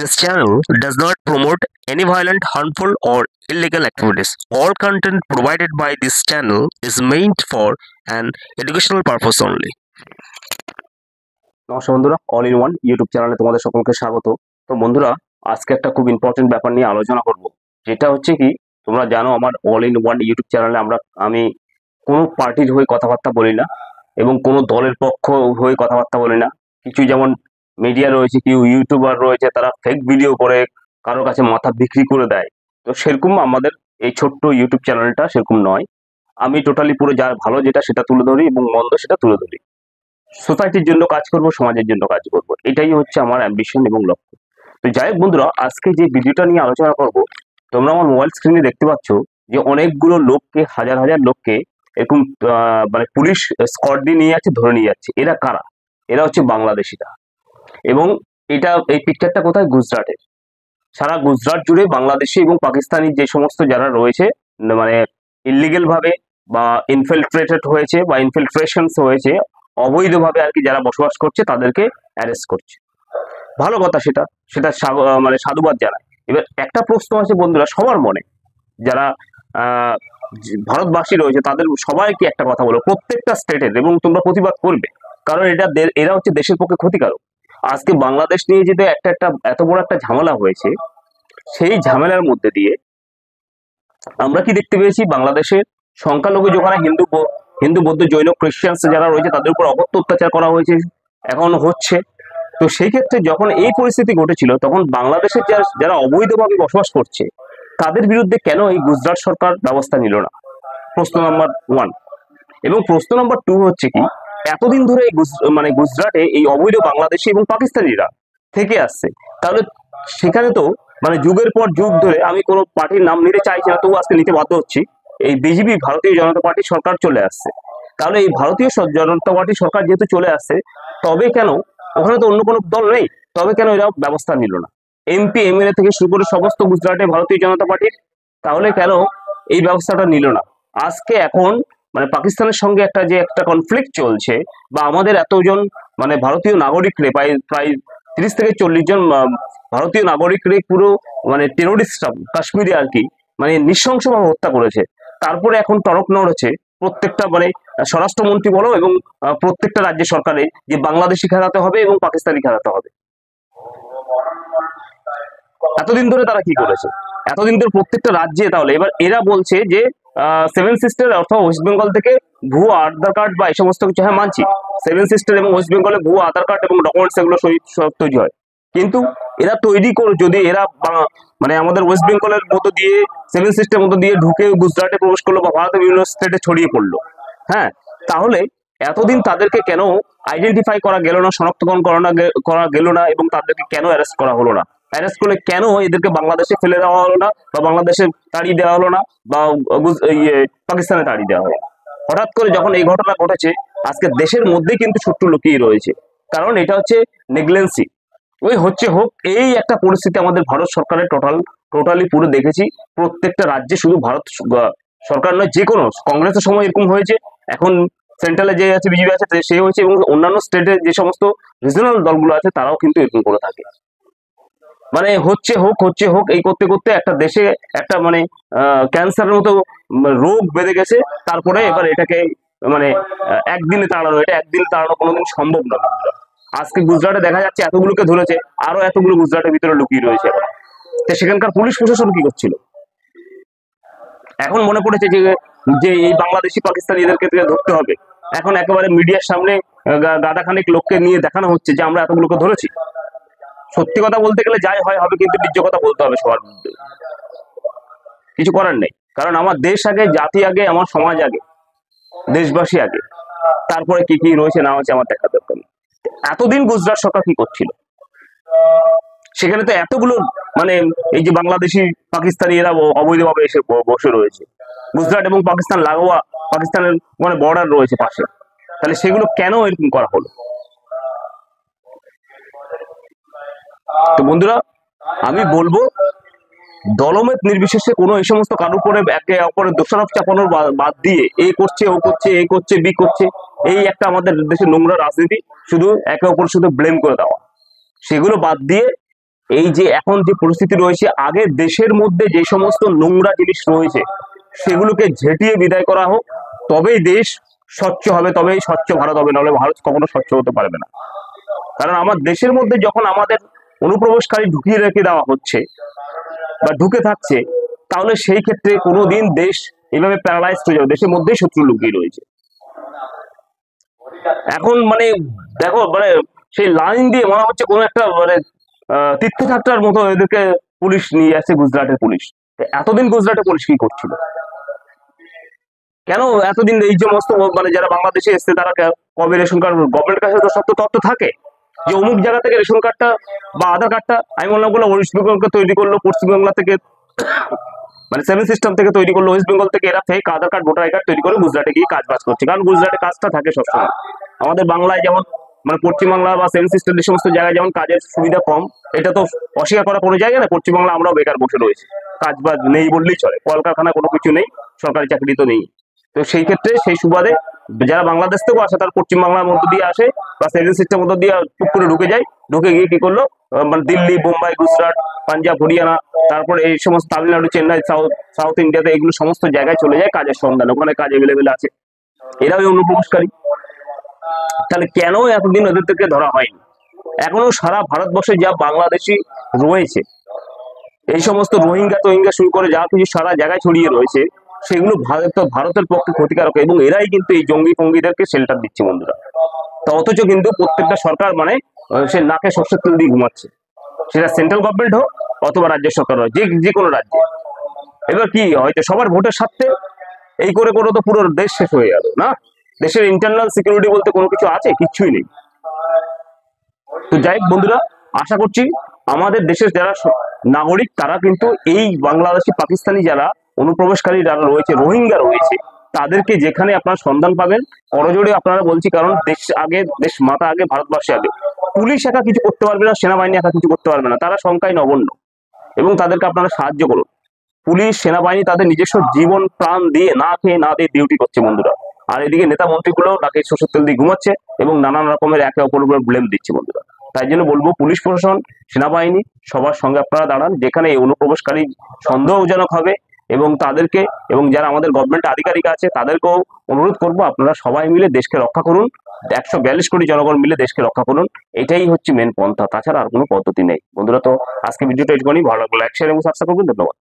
This channel does not promote any violent, harmful, or illegal activities. All content provided by this channel is meant for an educational purpose only. নমস্কার বন্ধুরা, all in one YouTube চ্যানেলে তোমাদের সকলকে স্বাগত। তো বন্ধুরা, আজকে একটা খুব ইম্পর্টেন্ট ব্যাপার নিয়ে আলোচনা করব, যেটা হচ্ছে কি, তোমরা জানো আমার অল ইন ওয়ান ইউটিউব চ্যানেলে আমি কোনো পার্টির হয়ে কথাবার্তা বলি না এবং কোনো দলের পক্ষ হয়ে কথাবার্তা বলি না। কিছু যেমন মিডিয়া রয়েছে, কেউ ইউটিউবার রয়েছে, তারা ফেক ভিডিও করে কারো কাছে মাথা বিক্রি করে দেয়। তো সেরকম আমাদের এই ছোট্ট ইউটিউব চ্যানেলটা সেরকম নয়। আমি টোটালি পুরো যা ভালো যেটা সেটা তুলে ধরি এবং মন্দ সেটা তুলে ধরি। সোসাইটির জন্য কাজ করব, সমাজের জন্য কাজ করব, এটাই হচ্ছে আমার অ্যাম্বিশন এবং লক্ষ্য। তো যাই হোক বন্ধুরা, আজকে যে ভিডিওটা নিয়ে আলোচনা করব, তোমরা আমার মোবাইল স্ক্রিনে দেখতে পাচ্ছ যে অনেকগুলো লোককে, হাজার হাজার লোককে এরকম মানে পুলিশ স্কট দিয়ে নিয়ে যাচ্ছে, ধরে নিয়ে যাচ্ছে। এরা কারা? এরা হচ্ছে বাংলাদেশিরা। এবং এই পিকচারটা কোথায়? গুজরাটের। সারা গুজরাট জুড়ে বাংলাদেশি এবং পাকিস্তানি যে সমস্ত যারা রয়েছে, মানে ইলিগেল ভাবে বা ইনফিলট্রেটেড হয়েছে বা ইনফিলট্রেশনস হয়েছে, অবৈধভাবে আর কি যারা বসবাস করছে, তাদেরকে অ্যারেস্ট করছে। ভালো কথা, সেটা সেটা মানে সাধুবাদ জানায়। এবার একটা প্রশ্ন আছে বন্ধুরা সবার মনে, যারা ভারতবাসী রয়েছে তাদের সবাইকে একটা কথা বলো, প্রত্যেকটা স্টেটের, এবং তোমরা প্রতিবাদ করবে, কারণ এরা হচ্ছে দেশের পক্ষে ক্ষতিকারক। আজকে বাংলাদেশ নিয়ে যেতে এত বড় একটা ঝামেলা হয়েছে, সেই ঝামেলার মধ্যে দিয়ে আমরা কি দেখতে পেয়েছি? বাংলাদেশের সংখ্যালঘু যেখানে হিন্দু বৌদ্ধ জৈন খ্রিস্টান যারা রয়েছে, তাদের উপর অকথ্য অত্যাচার করা হয়েছে, এখন হচ্ছে। তো সেই ক্ষেত্রে যখন এই পরিস্থিতি ঘটেছিল, তখন বাংলাদেশের যারা অবৈধভাবে বসবাস করছে, তাদের বিরুদ্ধে কেন এই গুজরাট সরকার ব্যবস্থা নিল না? প্রশ্ন নাম্বার 1। এবং প্রশ্ন নাম্বার 2 হচ্ছে কি, এতদিন ধরে এই গুজরাটে এই অবৈধ বাংলাদেশি এবং পাকিস্তানিরা থেকে আসছে, তাহলে সেখানে তো মানে যুগের পর যুগ ধরে, আমি কোনো পার্টির নাম নিতে চাইছি না, তবু আজকে নিতে বাধ্য হচ্ছি, এই বিজেপি, ভারতীয় জনতা পার্টি সরকার চলে আসছে। তাহলে এই ভারতীয় জনতা পার্টি সরকার যেহেতু চলে আসছে, তবে কেন ওখানে তো অন্য কোনো দল নেই, তবে কেন এরা ব্যবস্থা নিল না? এমপি এমএলএ থেকে শুরু করে সমস্ত গুজরাটে ভারতীয় জনতা পার্টির, তাহলে কেন এই ব্যবস্থাটা নিল না? আজকে এখন মানে পাকিস্তানের সঙ্গে একটা কনফ্লিক্ট চলছে, বা আমাদের এতজন মানে ভারতীয় নাগরিকরে, প্রায় 30 থেকে 40 জন ভারতীয় নাগরিকরে পুরো মানে টেরোরিস্টরা কাশ্মীরে আর কি মানে নৃশংসভাবে হত্যা করেছে। তারপরে এখন টনক নড়েছে প্রত্যেকটা মানে স্বরাষ্ট্রমন্ত্রী বলো এবং প্রত্যেকটা রাজ্য সরকারে, যে বাংলাদেশি খেলাতে হবে এবং পাকিস্তানি খেলাতে হবে। এতদিন ধরে তারা কি করেছে? এতদিন ধরে প্রত্যেকটা রাজ্যে, তাহলে এবার এরা বলছে যে 7 সিস্টার অর্থাৎ ওয়েস্ট বেঙ্গল থেকে ভুয়ো আধার কার্ড বা এই সমস্ত কিছু, হ্যাঁ মানছি, 7 সিস্টার এবং ওয়েস্ট বেঙ্গলে ভুয়ো আধার কার্ড এবং ডকুমেন্টস এগুলো সব তৈরি হয়। কিন্তু এরা তৈরি করে, যদি এরা মানে আমাদের ওয়েস্ট বেঙ্গলের মতো দিয়ে, 7 সিস্টার মতো দিয়ে ঢুকে গুজরাটে প্রবেশ করলো বা ভারতের বিভিন্ন স্টেটে ছড়িয়ে পড়লো, হ্যাঁ, তাহলে এতদিন তাদেরকে কেন আইডেন্টিফাই করা গেল না, শনাক্তকরণ করা গেল না, এবং তাদেরকে কেন অ্যারেস্ট করা হলো না? অ্যারেস্ট করলে কেন এদেরকে বাংলাদেশে ফেলে দেওয়া হলো না, বা বাংলাদেশে তাড়িয়ে দেওয়া হলো না, বা পাকিস্তানে তাড়িয়ে দেওয়া হলো? হঠাৎ করে যখন এই ঘটনা ঘটেছে, আজকে দেশের মধ্যেই কিন্তু শত্রু লুকিয়ে রয়েছে, কারণ এটা হচ্ছে নেগলেন্সি। ওই হচ্ছে হোক, এই একটা পরিস্থিতি আমাদের ভারত সরকারের টোটালি পুরো দেখেছি। প্রত্যেকটা রাজ্যে, শুধু ভারত সরকার নয়, যে কোনো কংগ্রেসের সময় এরকম হয়েছে, এখন সেন্ট্রালে যে আছে বিজেপি আছে সে হয়েছে, এবং অন্যান্য স্টেটে যে সমস্ত রিজনাল দলগুলো আছে তারাও কিন্তু এরকম করে থাকে। মানে হচ্ছে হোক এই করতে করতে একটা দেশে একটা মানে ক্যান্সারের মতো রোগ বেঁধে গেছে। তারপরে এবার এটাকে মানে একদিনে তাড়ানো কোনোদিন সম্ভব না। আজকে গুজরাটে দেখা যাচ্ছে এতগুলোকে ধরেছে, আরো এতগুলো গুজরাটের ভিতরে লুকিয়ে রয়েছে। তো সেখানকার পুলিশ প্রশাসন কি করছিল? এখন মনে পড়েছে যে এই বাংলাদেশি পাকিস্তানি এদেরকে ধরতে হবে। এখন একেবারে মিডিয়ার সামনে গাদাখানেক লোককে নিয়ে দেখানো হচ্ছে যে আমরা এতগুলোকে ধরেছি। সত্যি কথা বলতে গেলে যাই হয় হবে, কিন্তু নিজ কথা বলতে হবে সবার মধ্যে। কিছু করার নেই, কারণ আমার দেশ আগে, জাতি আগে, আমার সমাজ আগে, দেশবাসী আগে, তারপরে কি কি রয়েছে না হচ্ছে আমার দেখা দরকার নেই। এতদিন গুজরাট সরকার কি করছিল? সেখানে তো এতগুলো মানে এই যে বাংলাদেশি পাকিস্তানি এরা অবৈধভাবে এসে বসে রয়েছে। গুজরাট এবং পাকিস্তান লাগোয়া, পাকিস্তানের মানে বর্ডার রয়েছে পাশে, তাহলে সেগুলো কেন এরকম করা হলো? তো বন্ধুরা, আমি বলবো দলমত নির্বিশেষে কোনো এই সমস্ত কারোর উপরে একে অপরের দোষারোপ চাপানোর বাদ দিয়ে, এ করছে ও করছে, এ করছে বি করছে, এই একটা আমাদের দেশের নোংরা রাজনীতি, শুধু একে অপর শুধু ব্লেম করে দেওয়া, সেগুলো বাদ দিয়ে এই যে এখন যে পরিস্থিতি রয়েছে, আগে দেশের মধ্যে যে সমস্ত নোংরা জিনিস রয়েছে সেগুলোকে ঝেঁটিয়ে বিদায় করা হোক, তবেই দেশ স্বচ্ছ হবে, তবেই স্বচ্ছ ভারত হবে, নাহলে ভারত কখনো স্বচ্ছ হতে পারবে না। কারণ আমার দেশের মধ্যে যখন আমাদের অনুপ্রবেশকারী ঢুকিয়ে রেখে দেওয়া হচ্ছে বা ঢুকে থাকছে, তাহলে সেই ক্ষেত্রে কোনোদিন দেশ এইভাবে প্যারালাইজ হয়ে যাবে, দেশের মধ্যেই শত্রু লুকিয়ে রয়েছে। এখন মানে দেখো, মানে সেই লাইন দিয়ে মনে হচ্ছে কোনো একটা মানে তীর্থযাত্রার মতো এদেরকে পুলিশ নিয়ে আসছে, গুজরাটের পুলিশ। এতদিন গুজরাটের পুলিশ কি করছিল? কেন এতদিন এই যে সমস্ত মানে যারা বাংলাদেশে এসছে তারা কবে রেশন কার্ড, গভর্নমেন্টের কাছে তো সব তথ্য থাকে যে অমুক জায়গা থেকে রেশন কার্ডটা বা আধার কার্ডটা, আমি বললাম ওগুলো ওয়েস্ট বেঙ্গলকে তৈরি করলো, পশ্চিমবাংলা থেকে মানে সেভেন সিস্টেম থেকে তৈরি করলো, ওয়েস্ট বেঙ্গল থেকে এরা fake Aadhaar card voter I card তৈরি করে গুজরাটে গিয়ে কাজ বাজ করছে। কারণ গুজরাটে কাজটা থাকে সবসময়। আমাদের বাংলায় যেমন মানে পশ্চিমবাংলা বা সেভেন সিস্টেম যে সমস্ত জায়গায় যেমন কাজের সুবিধা কম, এটা তো অস্বীকার করা কোনো জায়গা না। পশ্চিমবাংলা আমরাও বেকার বসে রয়েছে, কাজ বাজ নেই বললেই চলে, কলকারখানা কোনো কিছু নেই, সরকারি চাকরি তো নেই। তো সেই ক্ষেত্রে সেই সুবাদে যারা বাংলাদেশ থেকেও আসে তারা পশ্চিমবাংলার মধ্য দিয়ে আসে বা সেভেন সিস্টেম মধ্য দিয়ে টুক করে ঢুকে যায়, ঢুকে গিয়ে কি করলো মানে দিল্লি, বোম্বাই, গুজরাট, পাঞ্জাব, হরিয়ানা, তারপরে এই সমস্ত তামিলনাড়ু, চেন্নাই, সাউথ ইন্ডিয়াতে এগুলো সমস্ত জায়গায় চলে যায় কাজের সন্ধানে, ওখানে কাজ এভেলেবেল আছে। এরা ওই অনুপ্রবেশকারী। তাহলে কেন এতদিন ওদের থেকে ধরা হয়নি? এখনো সারা ভারতবর্ষে যা বাংলাদেশি রয়েছে, এই সমস্ত রোহিঙ্গা টোহিঙ্গা শুরু করে যা কিছু সারা জায়গায় ছড়িয়ে রয়েছে, সেগুলো ভারতের পক্ষে ক্ষতিকারক, এবং এরাই কিন্তু এই জঙ্গি ফঙ্গিদেরকে শেল্টার দিচ্ছে বন্ধুরা। তা অথচ কিন্তু প্রত্যেকটা সরকার মানে সে নাকে সর্ষের তেল দিয়ে ঘুমাচ্ছে, সেটা সেন্ট্রাল গভর্নমেন্ট হোক অথবা রাজ্য সরকার হোক, যে কোনো রাজ্যে। এবার কি হয়তো সবার ভোটের স্বার্থে এই করে করে তো পুরো দেশ শেষ হয়ে গেল না। দেশের ইন্টারনাল সিকিউরিটি বলতে কোনো কিছু আছে? কিচ্ছুই নেই। তো যাই হোক বন্ধুরা, আশা করছি আমাদের দেশের যারা নাগরিক তারা কিন্তু এই বাংলাদেশি, পাকিস্তানি যারা অনুপ্রবেশকারী যারা রয়েছে, রোহিঙ্গা রয়েছে, তাদেরকে যেখানে আপনারা সন্ধান পাবেন করজোড়ে আপনারা বলছি, কারণ দেশ আগে, দেশ মাতা আগে, ভারতবর্ষে আগে। পুলিশ একা কিছু করতে পারবে না, সেনাবাহিনী একা কিছু করতে পারবে না, তারা সংখ্যায় নগণ্য, এবং তাদেরকে আপনারা সাহায্য করুন। পুলিশ, সেনাবাহিনী তাদের নিজস্ব জীবন প্রাণ দিয়ে না খেয়ে না দিয়ে ডিউটি করছে বন্ধুরা। আর এদিকে নেতা মন্ত্রীগুলো নাকি সরষের তেল দিয়ে ঘুমাচ্ছে এবং নানান রকমের একে অপরের উপর ব্লেম দিচ্ছে বন্ধুরা। তাই জন্য বলবো, পুলিশ প্রশাসন, সেনাবাহিনী সবার সঙ্গে আপনারা দাঁড়ান, যেখানে এই অনুপ্রবেশকারী সন্দেহজনক হবে, এবং তাদেরকে, এবং যারা আমাদের গভর্নমেন্ট আধিকারিক আছে তাদেরকেও অনুরোধ করবো আপনারা সবাই মিলে দেশকে রক্ষা করুন। 142 কোটি জনগণ মিলে দেশকে রক্ষা করুন, এটাই হচ্ছে মেন পন্থা, তাছাড়া আর কোনো পদ্ধতি নেই বন্ধুরা। তো আজকে ভিডিওটা এইটুকুনি, ভালো লাগলো লাইক, শেয়ার এবং সাবস্ক্রাইব করবেন। ধন্যবাদ।